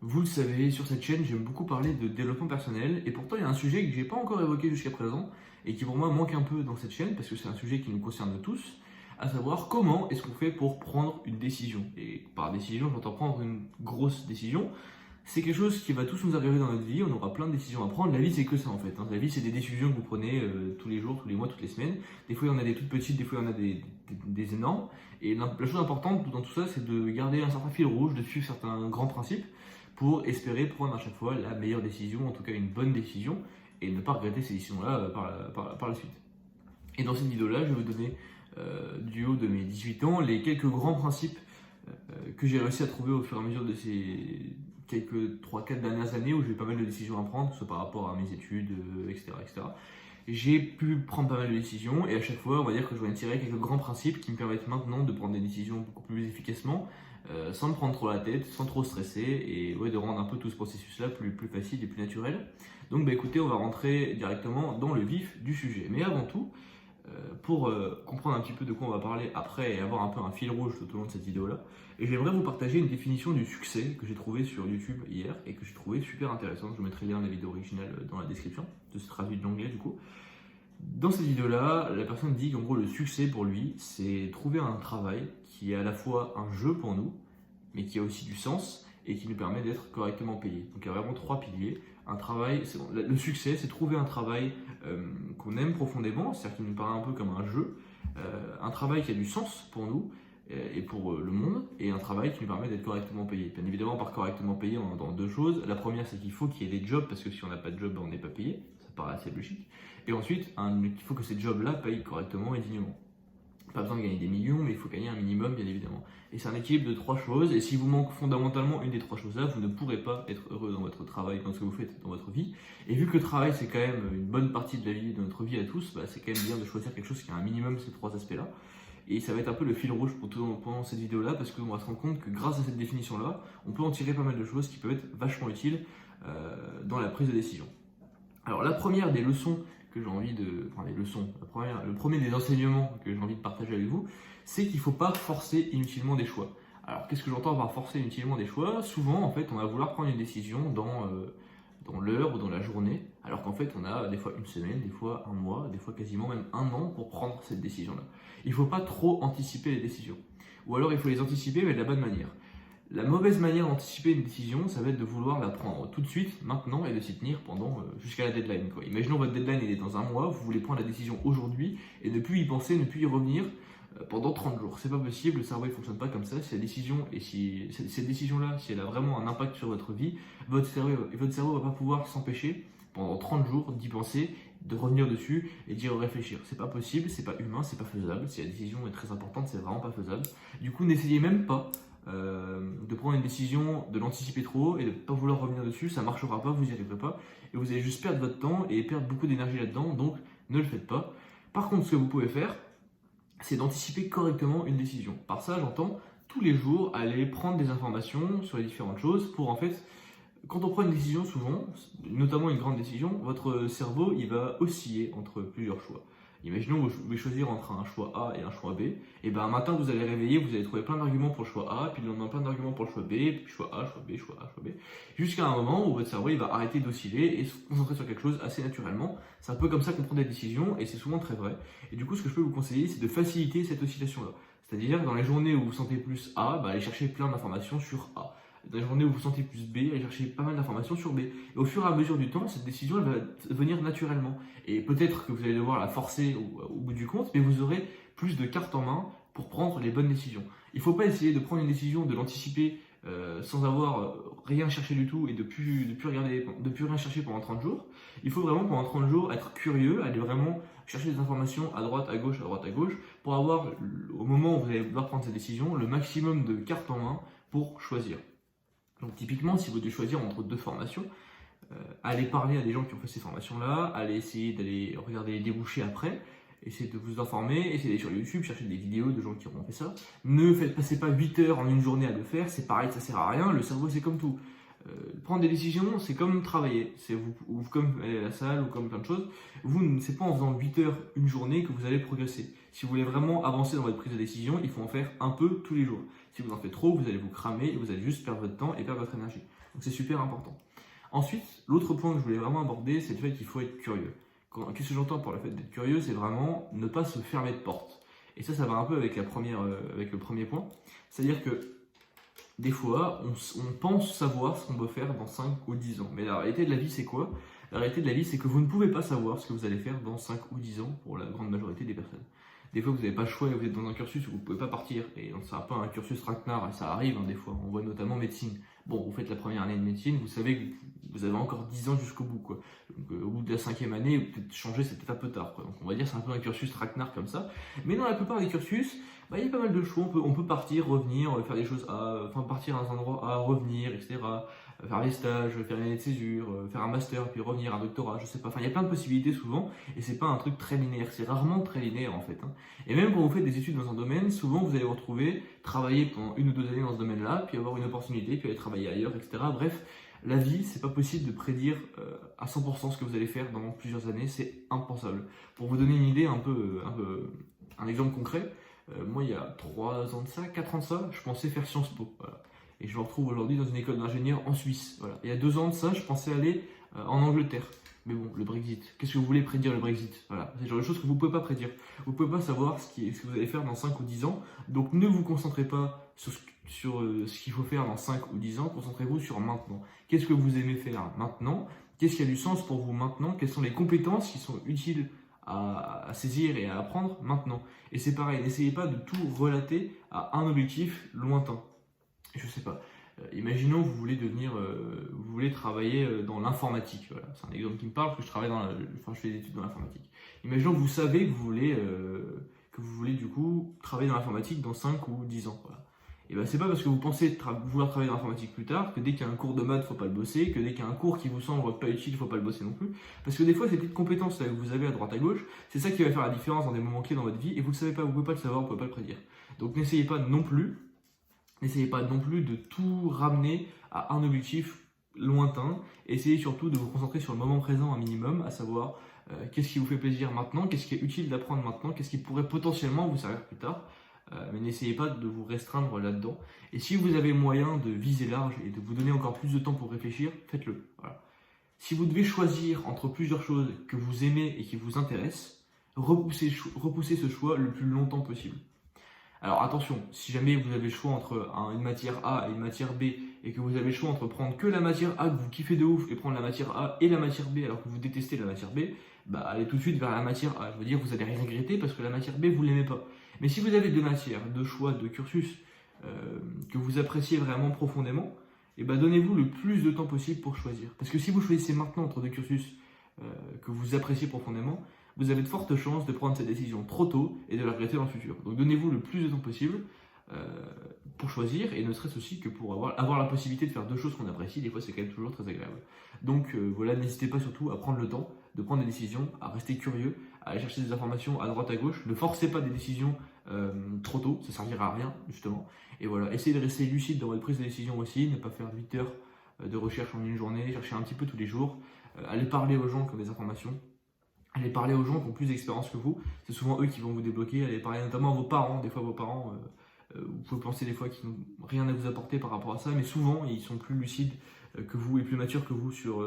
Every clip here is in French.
Vous le savez, sur cette chaîne, j'aime beaucoup parler de développement personnel et pourtant il y a un sujet que j'ai pas encore évoqué jusqu'à présent et qui pour moi manque un peu dans cette chaîne parce que c'est un sujet qui nous concerne tous, à savoir comment est-ce qu'on fait pour prendre une décision. Et par décision, j'entends prendre une grosse décision. C'est quelque chose qui va tous nous arriver dans notre vie, on aura plein de décisions à prendre. La vie, c'est que ça en fait, hein. La vie, c'est des décisions que vous prenez tous les jours, tous les mois, toutes les semaines. Des fois, il y en a des toutes petites, des fois, il y en a des énormes. Et la chose importante dans tout ça, c'est de garder un certain fil rouge, de suivre certains grands principes pour espérer prendre à chaque fois la meilleure décision, en tout cas une bonne décision, et ne pas regretter ces décisions-là par la suite. Et dans cette vidéo-là, je vais vous donner du haut de mes 18 ans les quelques grands principes que j'ai réussi à trouver au fur et à mesure de ces quelques 3-4 dernières années où j'ai eu pas mal de décisions à prendre, que ce soit par rapport à mes études, etc., etc. J'ai pu prendre pas mal de décisions et à chaque fois, on va dire que je vais tirer quelques grands principes qui me permettent maintenant de prendre des décisions beaucoup plus efficacement, sans me prendre trop la tête, sans trop stresser et ouais, de rendre un peu tout ce processus-là plus facile et plus naturel. Donc bah écoutez, on va rentrer directement dans le vif du sujet. Mais avant tout, pour comprendre un petit peu de quoi on va parler après et avoir un peu un fil rouge tout au long de cette vidéo-là, et j'aimerais vous partager une définition du succès que j'ai trouvée sur YouTube hier et que j'ai trouvé super intéressante. Je vous mettrai le lien de la vidéo originale dans la description, de cette traduite de l'anglais du coup. Dans cette vidéo-là, la personne dit qu'en gros le succès pour lui, c'est trouver un travail qui est à la fois un jeu pour nous, mais qui a aussi du sens et qui nous permet d'être correctement payé. Donc il y a vraiment trois piliers. Un travail, le succès, c'est trouver un travail qu'on aime profondément, c'est-à-dire qui nous paraît un peu comme un jeu, un travail qui a du sens pour nous et pour le monde, et un travail qui nous permet d'être correctement payé. Bien évidemment, par correctement payé, on entend deux choses. La première, c'est qu'il faut qu'il y ait des jobs, parce que si on n'a pas de job, on n'est pas payé. Ça paraît assez logique. Et ensuite, il faut que ces jobs-là payent correctement et dignement. Pas besoin de gagner des millions, mais il faut gagner un minimum, bien évidemment. Et c'est un équilibre de trois choses, et si vous manque fondamentalement une des trois choses-là, vous ne pourrez pas être heureux dans votre travail, dans ce que vous faites dans votre vie. Et vu que le travail, c'est quand même une bonne partie de la vie, de notre vie à tous, bah, c'est quand même bien de choisir quelque chose qui a un minimum ces trois aspects-là. Et ça va être un peu le fil rouge pendant cette vidéo-là, parce qu'on va se rendre compte que grâce à cette définition-là, on peut en tirer pas mal de choses qui peuvent être vachement utiles dans la prise de décision. Alors la première des leçons que j'ai envie de... Enfin les leçons, le premier des enseignements que j'ai envie de partager avec vous, c'est qu'il ne faut pas forcer inutilement des choix. Alors qu'est-ce que j'entends par forcer inutilement des choix? Souvent en fait on va vouloir prendre une décision dans l'heure ou dans la journée, alors qu'en fait on a des fois une semaine, des fois un mois, des fois quasiment même un an pour prendre cette décision-là. Il ne faut pas trop anticiper les décisions. Ou alors il faut les anticiper mais de la bonne manière. La mauvaise manière d'anticiper une décision, ça va être de vouloir la prendre tout de suite, maintenant, et de s'y tenir jusqu'à la deadline, quoi. Imaginons votre deadline est dans un mois, vous voulez prendre la décision aujourd'hui et ne plus y penser, ne plus y revenir pendant 30 jours. C'est pas possible, le cerveau ne fonctionne pas comme ça. Si la décision, et si cette décision-là, si elle a vraiment un impact sur votre vie, votre cerveau va pas pouvoir s'empêcher pendant 30 jours d'y penser, de revenir dessus et d'y réfléchir. C'est pas possible, c'est pas humain, c'est pas faisable. Si la décision est très importante, c'est vraiment pas faisable. Du coup, n'essayez même pas de prendre une décision, de l'anticiper trop et de ne pas vouloir revenir dessus, ça ne marchera pas, vous n'y arriverez pas et vous allez juste perdre votre temps et perdre beaucoup d'énergie là-dedans, donc ne le faites pas. Par contre, ce que vous pouvez faire, c'est d'anticiper correctement une décision. Par ça, j'entends tous les jours aller prendre des informations sur les différentes choses pour en fait, quand on prend une décision souvent, notamment une grande décision, votre cerveau il va osciller entre plusieurs choix. Imaginons que vous pouvez choisir entre un choix A et un choix B. Et ben un matin vous allez réveiller, vous allez trouver plein d'arguments pour le choix A, puis le lendemain plein d'arguments pour le choix B, puis choix A, choix B, choix A, choix B. Jusqu'à un moment où votre cerveau il va arrêter d'osciller et se concentrer sur quelque chose assez naturellement. C'est un peu comme ça qu'on prend des décisions et c'est souvent très vrai. Et du coup ce que je peux vous conseiller c'est de faciliter cette oscillation-là. C'est-à-dire dans les journées où vous sentez plus A, allez chercher plein d'informations sur A. Dans les journées où vous sentez plus B, allez chercher pas mal d'informations sur B. Et au fur et à mesure du temps, cette décision elle va venir naturellement. Et peut-être que vous allez devoir la forcer au bout du compte, mais vous aurez plus de cartes en main pour prendre les bonnes décisions. Il ne faut pas essayer de prendre une décision, de l'anticiper sans avoir rien cherché du tout et de plus rien chercher pendant 30 jours. Il faut vraiment pendant 30 jours être curieux, aller vraiment chercher des informations à droite, à gauche, pour avoir, au moment où vous allez devoir prendre cette décision, le maximum de cartes en main pour choisir. Donc typiquement, si vous devez choisir entre deux formations, allez parler à des gens qui ont fait ces formations-là, allez essayer d'aller regarder les débouchés après, essayez de vous informer, essayez d'aller sur YouTube, chercher des vidéos de gens qui auront fait ça. Ne passez pas 8 heures en une journée à le faire, c'est pareil, ça sert à rien, le cerveau c'est comme tout. Prendre des décisions, c'est comme travailler, ou comme aller à la salle, ou comme plein de choses. C'est pas en faisant 8 heures une journée que vous allez progresser. Si vous voulez vraiment avancer dans votre prise de décision, il faut en faire un peu tous les jours. Si vous en faites trop, vous allez vous cramer et vous allez juste perdre votre temps et perdre votre énergie. Donc c'est super important. Ensuite, l'autre point que je voulais vraiment aborder, c'est le fait qu'il faut être curieux. Qu'est-ce que j'entends par le fait d'être curieux? C'est vraiment ne pas se fermer de porte. Et ça va un peu avec, avec le premier point. C'est-à-dire que des fois, on pense savoir ce qu'on doit faire dans 5 ou 10 ans. Mais la réalité de la vie, c'est quoi? La réalité de la vie, c'est que vous ne pouvez pas savoir ce que vous allez faire dans 5 ou 10 ans pour la grande majorité des personnes. Des fois, vous n'avez pas le choix et vous êtes dans un cursus où vous ne pouvez pas partir. Et donc, ça n'a pas un cursus traquenard, et ça arrive des fois. On voit notamment médecine. Bon, vous faites la première année de médecine, vous savez que vous avez encore 10 ans jusqu'au bout, quoi. Donc, au bout de la 5e année, peut-être changer, c'est peut-être un peu tard, quoi. Donc, on va dire que c'est un peu un cursus traquenard comme ça. Mais dans la plupart des cursus, il y a pas mal de choix. On peut partir, revenir, faire des choses partir dans un endroit A, revenir, etc. Faire des stages, faire une année de césure, faire un master, puis revenir, un doctorat, je sais pas. Enfin, il y a plein de possibilités souvent, et c'est pas un truc très linéaire. C'est rarement très linéaire en fait. Et même quand vous faites des études dans un domaine, souvent vous allez vous retrouver, travailler pendant 1 ou 2 années dans ce domaine-là, puis avoir une opportunité, puis aller travailler ailleurs, etc. Bref, la vie, c'est pas possible de prédire à 100% ce que vous allez faire dans plusieurs années, c'est impensable. Pour vous donner une idée, un exemple concret, moi il y a 3 ans de ça, 4 ans de ça, je pensais faire Sciences Po. Voilà. Et je me retrouve aujourd'hui dans une école d'ingénieur en Suisse. Voilà. Il y a 2 ans de ça, je pensais aller en Angleterre. Mais bon, le Brexit. Qu'est-ce que vous voulez prédire le Brexit? Voilà. C'est le genre de choses que vous ne pouvez pas prédire. Vous ne pouvez pas savoir ce que vous allez faire dans 5 ou 10 ans. Donc ne vous concentrez pas sur ce qu'il faut faire dans 5 ou 10 ans. Concentrez-vous sur maintenant. Qu'est-ce que vous aimez faire maintenant? Qu'est-ce qui a du sens pour vous maintenant? Quelles sont les compétences qui sont utiles à saisir et à apprendre maintenant? Et c'est pareil, n'essayez pas de tout relater à un objectif lointain. Je sais pas. Imaginons vous voulez travailler dans l'informatique. Voilà. C'est un exemple qui me parle parce que je fais des études dans l'informatique. Imaginons que vous savez que vous voulez du coup travailler dans l'informatique dans 5 ou 10 ans. Voilà. Et ben c'est pas parce que vous pensez vouloir travailler dans l'informatique plus tard que dès qu'il y a un cours de maths, faut pas le bosser, que dès qu'il y a un cours qui vous semble pas utile, faut pas le bosser non plus. Parce que des fois, ces petites compétences là, que vous avez à droite à gauche, c'est ça qui va faire la différence dans des moments clés dans votre vie et vous le savez pas, vous pouvez pas le savoir, vous pouvez pas le prédire. Donc n'essayez pas non plus de tout ramener à un objectif lointain. Essayez surtout de vous concentrer sur le moment présent un minimum, à savoir qu'est-ce qui vous fait plaisir maintenant, qu'est-ce qui est utile d'apprendre maintenant, qu'est-ce qui pourrait potentiellement vous servir plus tard. Mais n'essayez pas de vous restreindre là-dedans. Et si vous avez moyen de viser large et de vous donner encore plus de temps pour réfléchir, faites-le. Voilà. Si vous devez choisir entre plusieurs choses que vous aimez et qui vous intéressent, repoussez ce choix le plus longtemps possible. Alors attention, si jamais vous avez le choix entre une matière A et une matière B et que vous avez le choix entre prendre que la matière A que vous kiffez de ouf et prendre la matière A et la matière B alors que vous détestez la matière B, bah allez tout de suite vers la matière A. Je veux dire, vous allez rien regretter parce que la matière B, vous l'aimez pas. Mais si vous avez 2 matières, 2 choix, 2 cursus que vous appréciez vraiment profondément, et bah donnez-vous le plus de temps possible pour choisir. Parce que si vous choisissez maintenant entre 2 cursus que vous appréciez profondément, vous avez de fortes chances de prendre cette décision trop tôt et de la regretter dans le futur. Donc donnez-vous le plus de temps possible pour choisir, et ne serait-ce aussi que pour avoir la possibilité de faire 2 choses qu'on apprécie. Des fois, c'est quand même toujours très agréable. Donc voilà, n'hésitez pas surtout à prendre le temps de prendre des décisions, à rester curieux, à aller chercher des informations à droite à gauche. Ne forcez pas des décisions trop tôt, ça servira à rien justement. Et voilà, essayez de rester lucide dans votre prise de décision aussi, ne pas faire 8 heures de recherche en une journée, chercher un petit peu tous les jours, allez parler aux gens qui ont des informations. Allez parler aux gens qui ont plus d'expérience que vous, c'est souvent eux qui vont vous débloquer. Allez parler notamment à vos parents. Des fois, vos parents, vous pouvez penser des fois qu'ils n'ont rien à vous apporter par rapport à ça, mais souvent, ils sont plus lucides que vous et plus matures que vous sur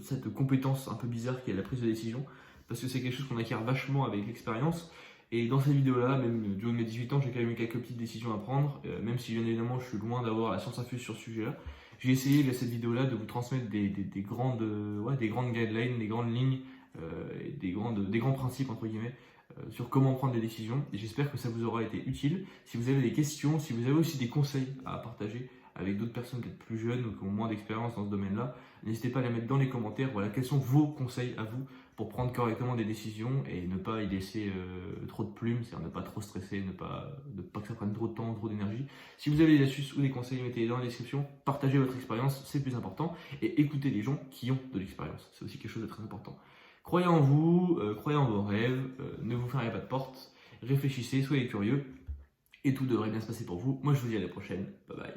cette compétence un peu bizarre qui est la prise de décision, parce que c'est quelque chose qu'on acquiert vachement avec l'expérience. Et dans cette vidéo-là, même du haut de mes 18 ans, j'ai quand même eu quelques petites décisions à prendre, même si bien évidemment, je suis loin d'avoir la science infuse sur ce sujet-là. J'ai essayé via cette vidéo-là de vous transmettre des grandes guidelines, des grandes lignes, des grands principes entre guillemets sur comment prendre des décisions, et j'espère que ça vous aura été utile. Si vous avez des questions, si vous avez aussi des conseils à partager avec d'autres personnes peut-être plus jeunes ou qui ont moins d'expérience dans ce domaine-là, n'hésitez pas à les mettre dans les commentaires. Voilà, quels sont vos conseils à vous pour prendre correctement des décisions et ne pas y laisser trop de plumes, c'est-à-dire ne pas trop stresser, ne pas que ça prenne trop de temps, trop d'énergie. Si vous avez des astuces ou des conseils, mettez-les dans la description, partagez votre expérience, c'est le plus important, et écoutez les gens qui ont de l'expérience, c'est aussi quelque chose de très important. Croyez en vous, croyez en vos rêves, ne vous fermez pas de porte, réfléchissez, soyez curieux, et tout devrait bien se passer pour vous. Moi je vous dis à la prochaine, bye bye.